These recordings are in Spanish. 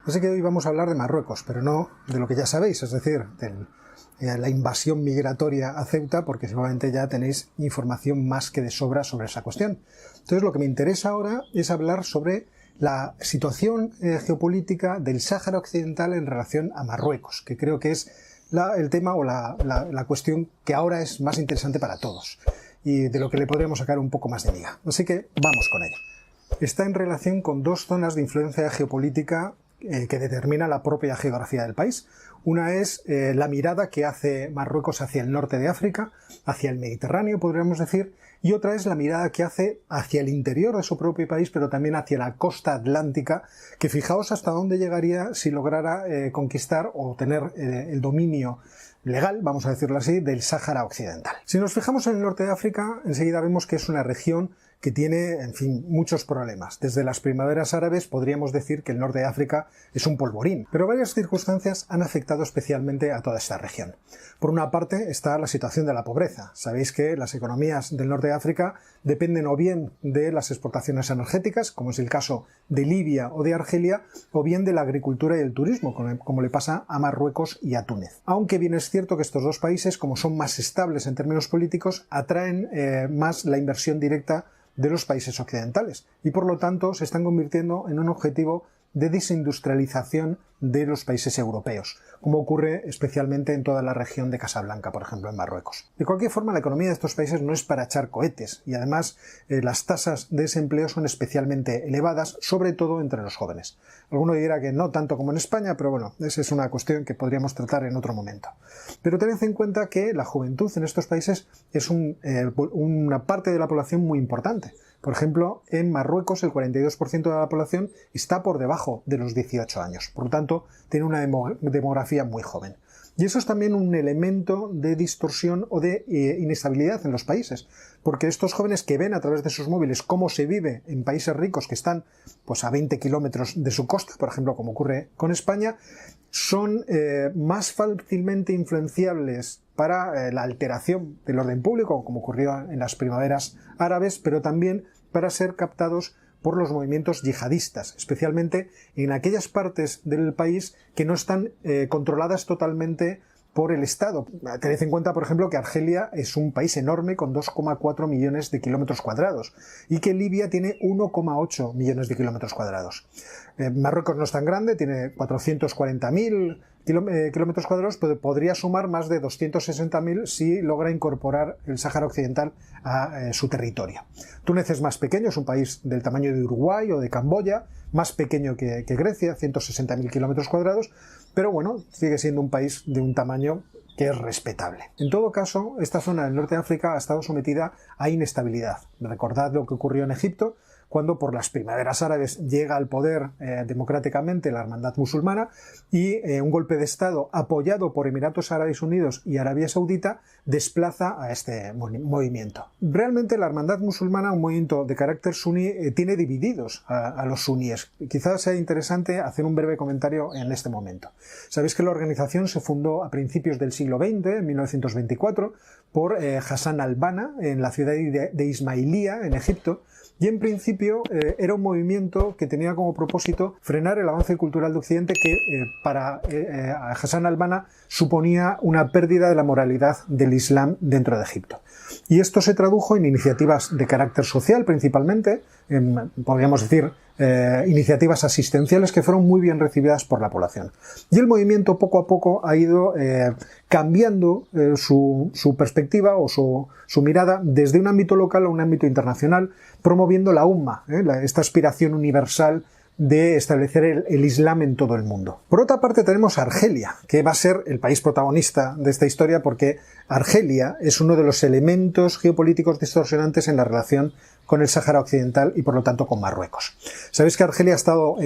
Así que hoy vamos a hablar de Marruecos, pero no de lo que ya sabéis, es decir, de la invasión migratoria a Ceuta, porque seguramente ya tenéis información más que de sobra sobre esa cuestión. Entonces, lo que me interesa ahora es hablar sobre la situación geopolítica del Sáhara Occidental en relación a Marruecos, que creo que es el tema o la cuestión que ahora es más interesante para todos y de lo que le podremos sacar un poco más de miga. Así que vamos con ello. Está en relación con dos zonas de influencia geopolítica que determina la propia geografía del país. Una es la mirada que hace Marruecos hacia el norte de África, hacia el Mediterráneo, podríamos decir, y otra es la mirada que hace hacia el interior de su propio país, pero también hacia la costa atlántica, que fijaos hasta dónde llegaría si lograra conquistar o tener el dominio legal, vamos a decirlo así, del Sáhara Occidental. Si nos fijamos en el norte de África, enseguida vemos que es una región que tiene, en fin, muchos problemas. Desde las primaveras árabes podríamos decir que el norte de África es un polvorín, pero varias circunstancias han afectado especialmente a toda esta región. Por una parte está la situación de la pobreza. Sabéis que las economías del norte de África dependen o bien de las exportaciones energéticas, como es el caso de Libia o de Argelia, o bien de la agricultura y el turismo, como le pasa a Marruecos y a Túnez. Aunque bien es cierto que estos dos países, como son más estables en términos políticos, atraen más la inversión directa de los países occidentales y por lo tanto se están convirtiendo en un objetivo de desindustrialización de los países europeos, como ocurre especialmente en toda la región de Casablanca, por ejemplo, en Marruecos. De cualquier forma, la economía de estos países no es para echar cohetes y además las tasas de desempleo son especialmente elevadas, sobre todo entre los jóvenes. Alguno dirá que no tanto como en España, pero bueno, esa es una cuestión que podríamos tratar en otro momento. Pero tened en cuenta que la juventud en estos países es una parte de la población muy importante. Por ejemplo, en Marruecos el 42% de la población está por debajo de los 18 años. Por lo tanto, tiene una demografía muy joven. Y eso es también un elemento de distorsión o de inestabilidad en los países, porque estos jóvenes que ven a través de sus móviles cómo se vive en países ricos que están pues, a 20 kilómetros de su costa, por ejemplo, como ocurre con España, son más fácilmente influenciables para la alteración del orden público, como ocurrió en las primaveras árabes, pero también para ser captados por los movimientos yihadistas, especialmente en aquellas partes del país que no están controladas totalmente por el Estado. Tened en cuenta, por ejemplo, que Argelia es un país enorme con 2,4 millones de kilómetros cuadrados y que Libia tiene 1,8 millones de kilómetros cuadrados. Marruecos no es tan grande, tiene 440.000 kilómetros cuadrados, pero podría sumar más de 260.000 si logra incorporar el Sáhara Occidental a su territorio. Túnez es más pequeño, es un país del tamaño de Uruguay o de Camboya, más pequeño que Grecia, 160.000 kilómetros cuadrados, pero bueno, sigue siendo un país de un tamaño que es respetable. En todo caso, esta zona del norte de África ha estado sometida a inestabilidad. Recordad lo que ocurrió en Egipto, cuando por las primaveras árabes llega al poder democráticamente la Hermandad Musulmana y un golpe de Estado apoyado por Emiratos Árabes Unidos y Arabia Saudita desplaza a este movimiento. Realmente la Hermandad Musulmana, un movimiento de carácter suní, tiene divididos a los suníes. Quizás sea interesante hacer un breve comentario en este momento. Sabéis que la organización se fundó a principios del siglo XX, en 1924, por Hassan al-Banna en la ciudad de Ismailía, en Egipto, y en principio era un movimiento que tenía como propósito frenar el avance cultural de Occidente que para Hassan al-Banna suponía una pérdida de la moralidad del Islam dentro de Egipto. Y esto se tradujo en iniciativas de carácter social principalmente, podríamos decir iniciativas asistenciales que fueron muy bien recibidas por la población. Y el movimiento poco a poco ha ido cambiando su perspectiva o su mirada desde un ámbito local a un ámbito internacional, promoviendo la Umma, esta aspiración universal de establecer el Islam en todo el mundo. Por otra parte tenemos Argelia, que va a ser el país protagonista de esta historia porque Argelia es uno de los elementos geopolíticos distorsionantes en la relación con el Sáhara Occidental y por lo tanto con Marruecos. Sabéis que Argelia ha estado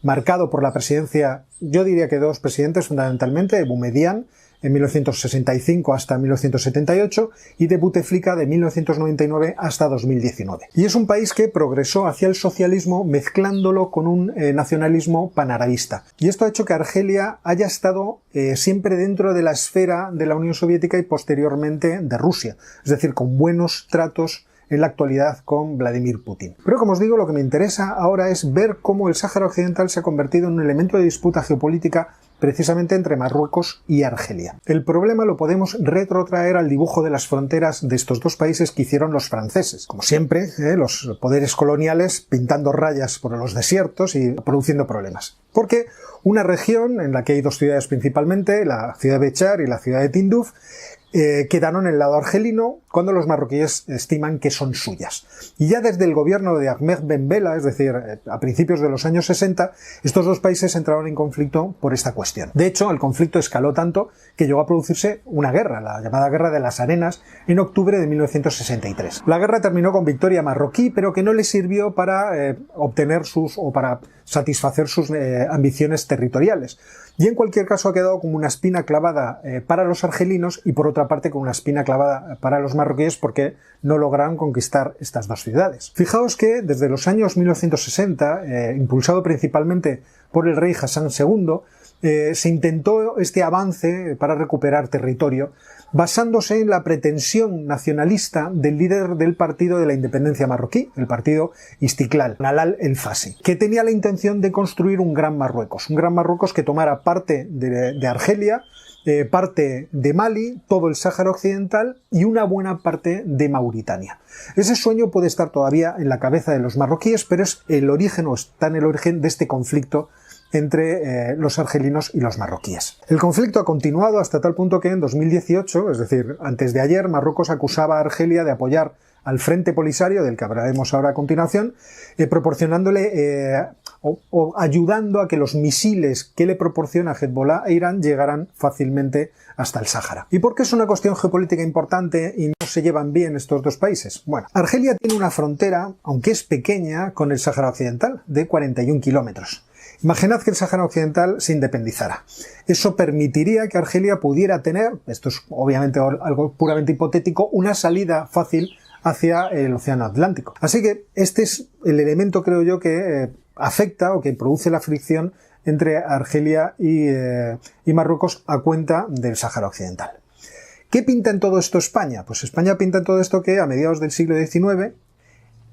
marcado por la presidencia, yo diría que dos presidentes fundamentalmente, Boumediene en 1965 hasta 1978 y de Bouteflika de 1999 hasta 2019. Y es un país que progresó hacia el socialismo mezclándolo con un nacionalismo panarabista. Y esto ha hecho que Argelia haya estado siempre dentro de la esfera de la Unión Soviética y posteriormente de Rusia. Es decir, con buenos tratos en la actualidad con Vladimir Putin. Pero como os digo, lo que me interesa ahora es ver cómo el Sáhara Occidental se ha convertido en un elemento de disputa geopolítica precisamente entre Marruecos y Argelia. El problema lo podemos retrotraer al dibujo de las fronteras de estos dos países que hicieron los franceses. Como siempre, los poderes coloniales pintando rayas por los desiertos y produciendo problemas. Porque una región en la que hay dos ciudades principalmente, la ciudad de Béchar y la ciudad de Tinduf, quedaron en el lado argelino cuando los marroquíes estiman que son suyas. Y ya desde el gobierno de Ahmed Ben Bella, es decir, a principios de los años 60, estos dos países entraron en conflicto por esta cuestión. De hecho, el conflicto escaló tanto que llegó a producirse una guerra, la llamada Guerra de las Arenas, en octubre de 1963. La guerra terminó con victoria marroquí, pero que no le sirvió para obtener para satisfacer sus ambiciones territoriales. Y en cualquier caso ha quedado como una espina clavada para los argelinos y por otra parte con una espina clavada para los marroquíes porque no lograron conquistar estas dos ciudades. Fijaos que desde los años 1960, impulsado principalmente por el rey Hassan II, se intentó este avance para recuperar territorio basándose en la pretensión nacionalista del líder del Partido de la Independencia marroquí, el partido Istiklal, Nalal El Fassi, que tenía la intención de construir un gran Marruecos que tomara parte de Argelia, parte de Mali, todo el Sáhara Occidental y una buena parte de Mauritania. Ese sueño puede estar todavía en la cabeza de los marroquíes, pero está en el origen de este conflicto entre los argelinos y los marroquíes. El conflicto ha continuado hasta tal punto que en 2018, es decir, antes de ayer, Marruecos acusaba a Argelia de apoyar al Frente Polisario, del que hablaremos ahora a continuación, proporcionándole o ayudando a que los misiles que le proporciona Hezbollah e Irán llegaran fácilmente hasta el Sáhara. ¿Y por qué es una cuestión geopolítica importante y no se llevan bien estos dos países? Bueno, Argelia tiene una frontera, aunque es pequeña, con el Sáhara Occidental, de 41 kilómetros. Imaginad que el Sáhara Occidental se independizara. Eso permitiría que Argelia pudiera tener, esto es obviamente algo puramente hipotético, una salida fácil hacia el Océano Atlántico. Así que este es el elemento, creo yo, que afecta o que produce la fricción entre Argelia y Marruecos a cuenta del Sáhara Occidental. ¿Qué pinta en todo esto España? Pues España pinta en todo esto que a mediados del siglo XIX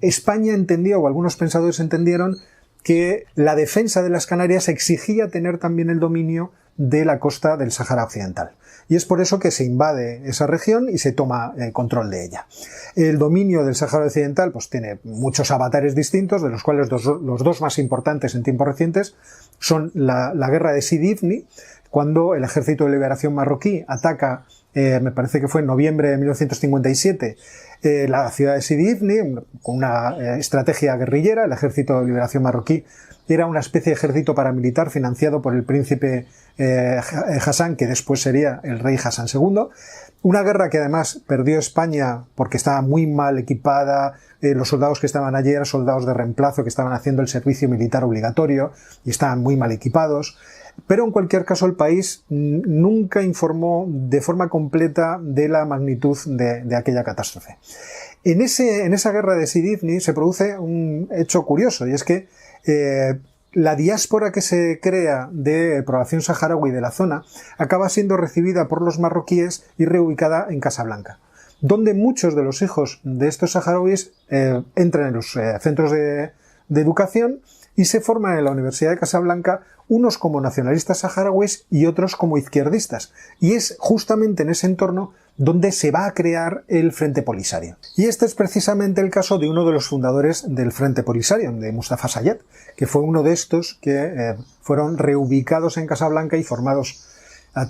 España entendió, o algunos pensadores entendieron, que la defensa de las Canarias exigía tener también el dominio de la costa del Sáhara Occidental. Y es por eso que se invade esa región y se toma control de ella. El dominio del Sáhara Occidental pues tiene muchos avatares distintos, de los cuales los dos más importantes en tiempos recientes son la guerra de Sidi Ifni, cuando el Ejército de Liberación marroquí ataca, me parece que fue en noviembre de 1957, la ciudad de Sidi Ifni, con una estrategia guerrillera. El Ejército de Liberación marroquí era una especie de ejército paramilitar financiado por el príncipe Hassan, que después sería el rey Hassan II. Una guerra que además perdió España porque estaba muy mal equipada, los soldados que estaban allí eran soldados de reemplazo que estaban haciendo el servicio militar obligatorio y estaban muy mal equipados. Pero en cualquier caso el país nunca informó de forma completa de la magnitud de aquella catástrofe. En esa guerra de Sidi Ifni se produce un hecho curioso, y es que la diáspora que se crea de población saharaui de la zona acaba siendo recibida por los marroquíes y reubicada en Casablanca, donde muchos de los hijos de estos saharauis entran en los centros de educación y se forman en la Universidad de Casablanca unos como nacionalistas saharauis y otros como izquierdistas. Y es justamente en ese entorno donde se va a crear el Frente Polisario. Y este es precisamente el caso de uno de los fundadores del Frente Polisario, de Mustafa Sayed, que fue uno de estos que fueron reubicados en Casablanca y formados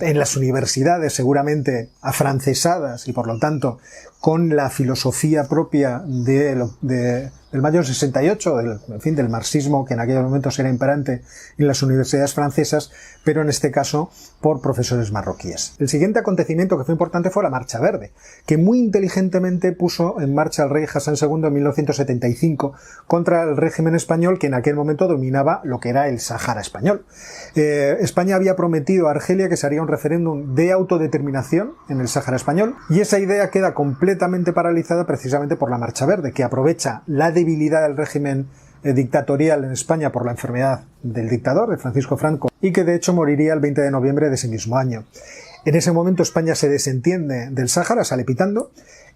en las universidades, seguramente afrancesadas y por lo tanto con la filosofía propia del mayo 68, del marxismo que en aquellos momentos era imperante en las universidades francesas, pero en este caso por profesores marroquíes. El siguiente acontecimiento que fue importante fue la Marcha Verde, que muy inteligentemente puso en marcha el rey Hassan II en 1975 contra el régimen español, que en aquel momento dominaba lo que era el Sáhara español. España había prometido a Argelia que se haría un referéndum de autodeterminación en el Sáhara español, y esa idea queda completamente paralizada precisamente por la Marcha Verde, que aprovecha la debilidad del régimen dictatorial en España por la enfermedad del dictador, de Francisco Franco, y que de hecho moriría el 20 de noviembre de ese mismo año. En ese momento España se desentiende del Sáhara, sale pitando,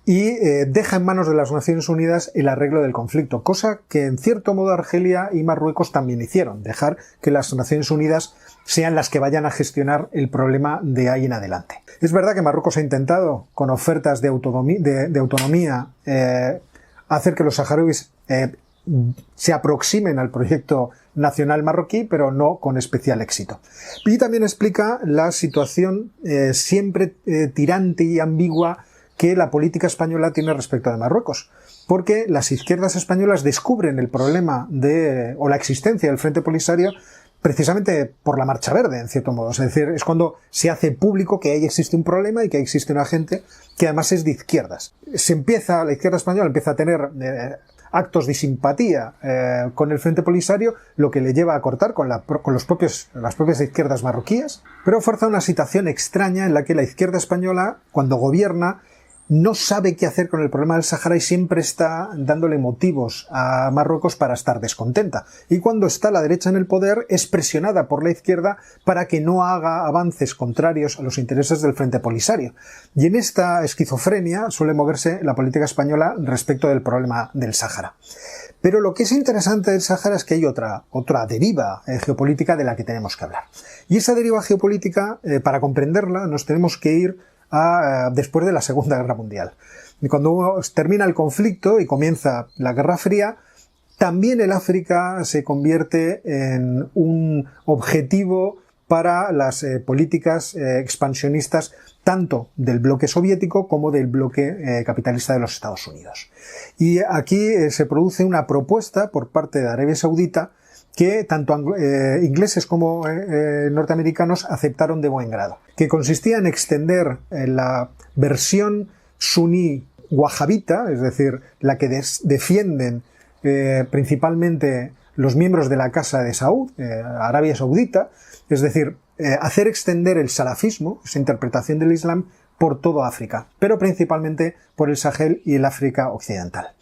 y deja en manos de las Naciones Unidas el arreglo del conflicto, cosa que en cierto modo Argelia y Marruecos también hicieron, dejar que las Naciones Unidas sean las que vayan a gestionar el problema de ahí en adelante. Es verdad que Marruecos ha intentado, con ofertas de autonomía, hacer que los saharauis se aproximen al proyecto nacional marroquí, pero no con especial éxito. Y también explica la situación siempre tirante y ambigua que la política española tiene respecto de Marruecos, porque las izquierdas españolas descubren el problema o la existencia del Frente Polisario precisamente por la Marcha Verde, en cierto modo. Es decir, es cuando se hace público que ahí existe un problema y que ahí existe una gente que además es de izquierdas. La izquierda española empieza a tener actos de simpatía con el Frente Polisario, lo que le lleva a cortar con las propias izquierdas marroquíes, pero fuerza una situación extraña en la que la izquierda española, cuando gobierna, no sabe qué hacer con el problema del Sáhara y siempre está dándole motivos a Marruecos para estar descontenta. Y cuando está la derecha en el poder, es presionada por la izquierda para que no haga avances contrarios a los intereses del Frente Polisario. Y en esta esquizofrenia suele moverse la política española respecto del problema del Sáhara. Pero lo que es interesante del Sáhara es que hay otra deriva geopolítica de la que tenemos que hablar. Y esa deriva geopolítica, para comprenderla, nos tenemos que ir después de la Segunda Guerra Mundial. Y cuando termina el conflicto y comienza la Guerra Fría, también el África se convierte en un objetivo para las políticas expansionistas tanto del bloque soviético como del bloque capitalista de los Estados Unidos. Y aquí se produce una propuesta por parte de Arabia Saudita que tanto ingleses como norteamericanos aceptaron de buen grado, que consistía en extender la versión suní wahabita, es decir, la que defienden principalmente los miembros de la Casa de Saud, Arabia Saudita, es decir, hacer extender el salafismo, esa interpretación del Islam, por todo África, pero principalmente por el Sahel y el África occidental.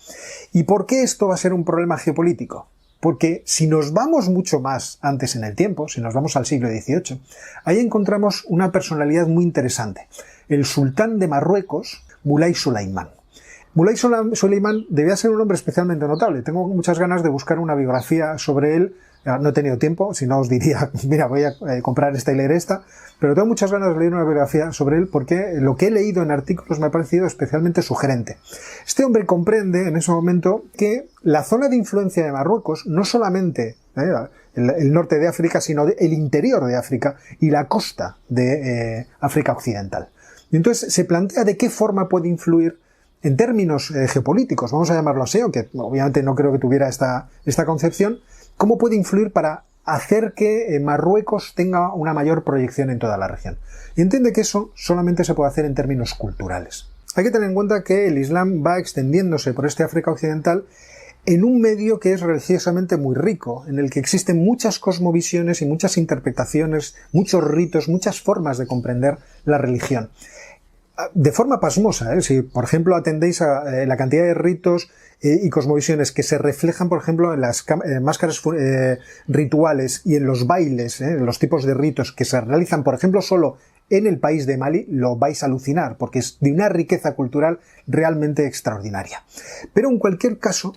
¿Y por qué esto va a ser un problema geopolítico? Porque si nos vamos mucho más antes en el tiempo, si nos vamos al siglo XVIII, ahí encontramos una personalidad muy interesante, el sultán de Marruecos, Mulay Sulayman. Mulay Sulayman debía ser un hombre especialmente notable. Tengo muchas ganas de buscar una biografía sobre él. No he tenido tiempo, si no os diría, mira, voy a comprar esta y leer esta, pero tengo muchas ganas de leer una biografía sobre él porque lo que he leído en artículos me ha parecido especialmente sugerente. Este hombre comprende en ese momento que la zona de influencia de Marruecos, no solamente el norte de África, sino el interior de África y la costa de África occidental. Y entonces se plantea de qué forma puede influir en términos geopolíticos, vamos a llamarlo así, aunque obviamente no creo que tuviera esta concepción. ¿Cómo puede influir para hacer que Marruecos tenga una mayor proyección en toda la región? Y entiende que eso solamente se puede hacer en términos culturales. Hay que tener en cuenta que el Islam va extendiéndose por este África occidental en un medio que es religiosamente muy rico, en el que existen muchas cosmovisiones y muchas interpretaciones, muchos ritos, muchas formas de comprender la religión. De forma pasmosa, si por ejemplo atendéis a la cantidad de ritos y cosmovisiones que se reflejan, por ejemplo, en las máscaras rituales y en los bailes, en los tipos de ritos que se realizan, por ejemplo, solo en el país de Mali, lo vais a alucinar, porque es de una riqueza cultural realmente extraordinaria. Pero en cualquier caso,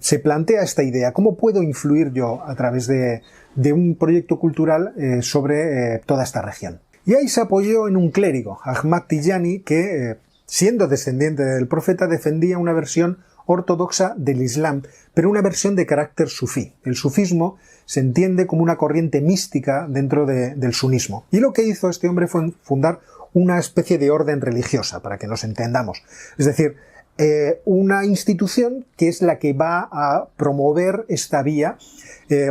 se plantea esta idea: ¿cómo puedo influir yo a través de un proyecto cultural sobre toda esta región? Y ahí se apoyó en un clérigo, Ahmad Tijani, que, siendo descendiente del profeta, defendía una versión ortodoxa del Islam, pero una versión de carácter sufí. El sufismo se entiende como una corriente mística dentro del sunismo. Y lo que hizo este hombre fue fundar una especie de orden religiosa, para que nos entendamos. Es decir, una institución que es la que va a promover esta vía,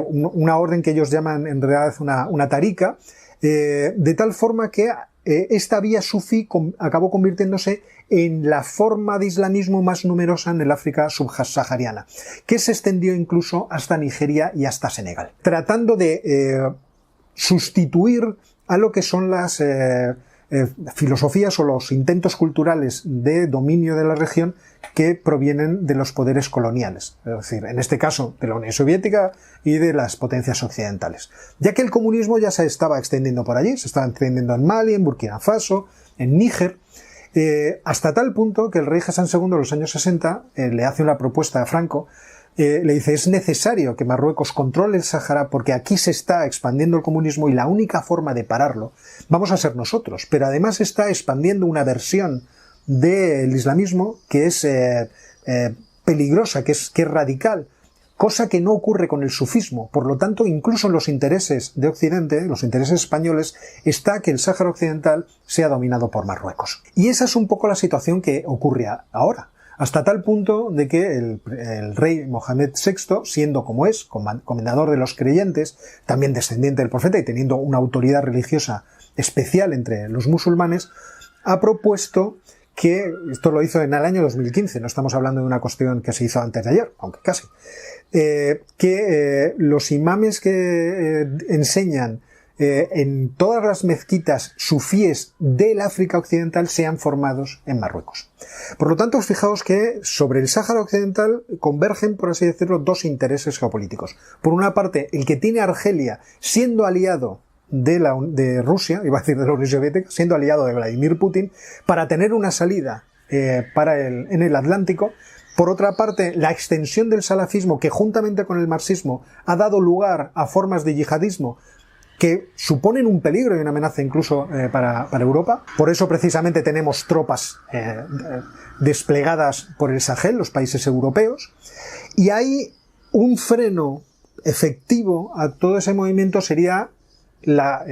una orden que ellos llaman en realidad una tarika, de tal forma que esta vía sufí acabó convirtiéndose en la forma de islamismo más numerosa en el África subsahariana, que se extendió incluso hasta Nigeria y hasta Senegal, tratando de sustituir a lo que son las filosofías o los intentos culturales de dominio de la región que provienen de los poderes coloniales, es decir, en este caso de la Unión Soviética y de las potencias occidentales, ya que el comunismo ya se estaba extendiendo por allí, se estaba extendiendo en Mali, en Burkina Faso, en Níger, Hasta tal punto que el rey Hassan II en los años 60 le hace una propuesta a Franco, le dice: es necesario que Marruecos controle el Sáhara porque aquí se está expandiendo el comunismo y la única forma de pararlo vamos a ser nosotros, pero además está expandiendo una versión del islamismo que es peligrosa, que es radical, cosa que no ocurre con el sufismo. Por lo tanto, incluso en los intereses de Occidente, los intereses españoles, está que el Sáhara Occidental sea dominado por Marruecos. Y esa es un poco la situación que ocurre ahora, hasta tal punto de que el rey Mohamed VI, siendo como es, comendador de los creyentes, también descendiente del profeta y teniendo una autoridad religiosa especial entre los musulmanes, ha propuesto que, esto lo hizo en el año 2015, no estamos hablando de una cuestión que se hizo antes de ayer, aunque casi, que los imames que enseñan en todas las mezquitas sufíes del África Occidental sean formados en Marruecos. Por lo tanto, fijaos que sobre el Sáhara Occidental convergen, por así decirlo, dos intereses geopolíticos. Por una parte, el que tiene Argelia siendo aliado de Rusia, iba a decir de la Unión Soviética, siendo aliado de Vladimir Putin, para tener una salida en el Atlántico. Por otra parte, la extensión del salafismo, que juntamente con el marxismo ha dado lugar a formas de yihadismo que suponen un peligro y una amenaza incluso para Europa. Por eso precisamente tenemos tropas desplegadas por el Sahel, los países europeos, y hay un freno efectivo a todo ese movimiento sería la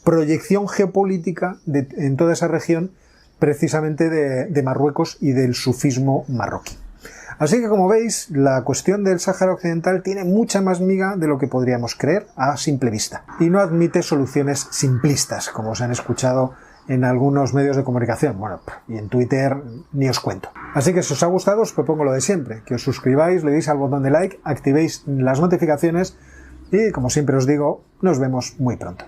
proyección geopolítica en toda esa región, precisamente de Marruecos y del sufismo marroquí. Así que, como veis, la cuestión del Sáhara Occidental tiene mucha más miga de lo que podríamos creer a simple vista. Y no admite soluciones simplistas, como se han escuchado en algunos medios de comunicación. Bueno, y en Twitter ni os cuento. Así que si os ha gustado, os propongo lo de siempre, que os suscribáis, le deis al botón de like, activéis las notificaciones y, como siempre os digo, nos vemos muy pronto.